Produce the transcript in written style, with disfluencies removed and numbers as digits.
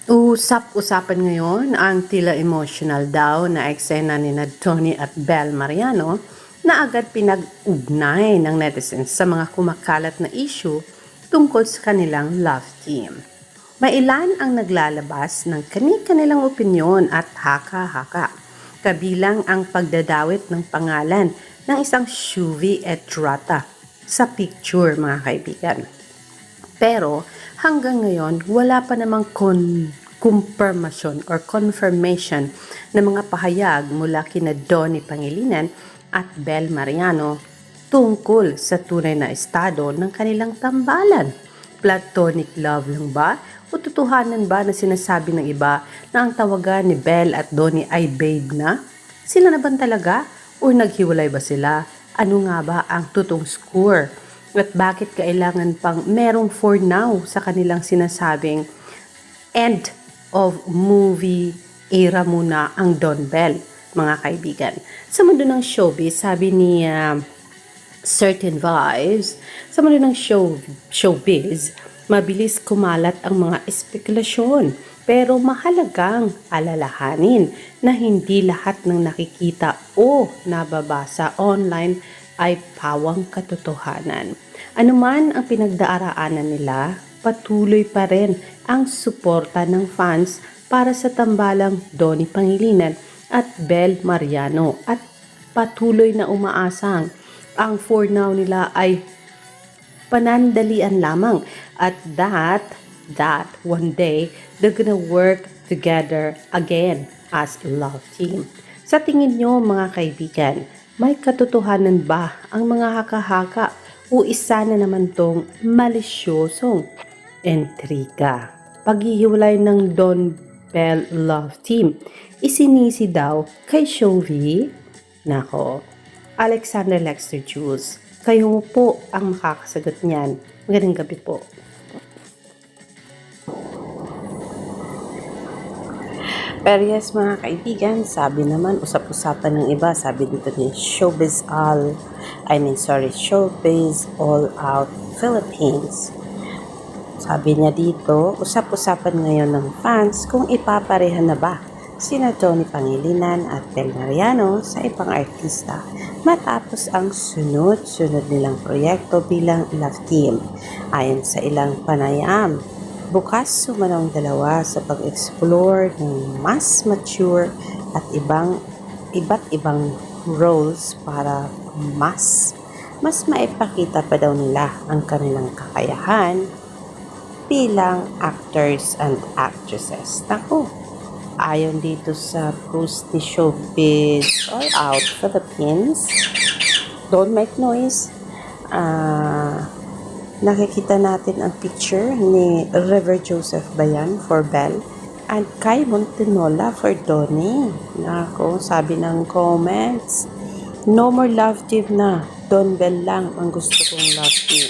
Usap-usapan ngayon ang tila emotional daw na eksena ni Tony at Bel Mariano na agad pinag-ugnay ng netizens sa mga kumakalat na issue tungkol sa kanilang love team. Mailan ang naglalabas ng kani-kanilang opinyon at haka-haka, kabilang ang pagdadawit ng pangalan ng isang Shuvi Etrata sa picture, mga kaibigan. Pero hanggang ngayon, wala pa namang confirmation ng mga pahayag mula kina Donnie Pangilinan at Bel Mariano tungkol sa tunay na estado ng kanilang tambalan. Platonic love lang ba? O totohanan ba na sinasabi ng iba na ang tawagan ni Bel at Donnie ay babe na? Sila na ba talaga? O naghiwalay ba sila? Ano nga ba ang totoong score? At bakit kailangan pang merong for now sa kanilang sinasabing end of movie era muna ang Don Bell, mga kaibigan. Sa mundo ng showbiz, sabi ni Certain Vibes, sa mundo ng showbiz, mabilis kumalat ang mga espekulasyon. Pero mahalagang alalahanin na hindi lahat ng nakikita o nababasa online ay pawang katotohanan. Anuman ang pinagdaraanan nila, patuloy pa rin ang suporta ng fans para sa tambalang Donnie Pangilinan at Bel Mariano at patuloy na umaasang ang for now nila ay panandalian lamang at that one day they're gonna work together again as a love team. Sa tingin nyo, mga kaibigan, may katotohanan ba ang mga haka-haka o isa na naman tong malisyosong intriga? Paghihiwalay ng Don Bell love team, isinisi daw kay Shovie? Nako, Alexander Lexter Jules, kayo po ang makakasagot niyan. Magandang gabi po. Pero yes, mga kaibigan, sabi naman, usap-usapan ng iba, sabi dito ni Showbiz All Out Philippines. Sabi niya dito, usap-usapan ngayon ng fans kung ipaparehan na ba sina Tony Pangilinan at Bel Mariano sa ibang artista matapos ang sunod-sunod nilang proyekto bilang love team. Ayon sa ilang panayam, bukas sumanong dalawa sa pag-explore ng mas mature at iba't ibang roles para mas maipakita pa daw nila ang kanilang kakayahan bilang actors and actresses. Naku, ayon dito sa post ni Showbiz All Out Philippines, Don't Make Noise, nakikita natin ang picture ni River Joseph Bayan for Bel and Kai Montinola for Donnie. Nako, sabi ng comments, no more love team na. Don Bell lang ang gusto kong love team.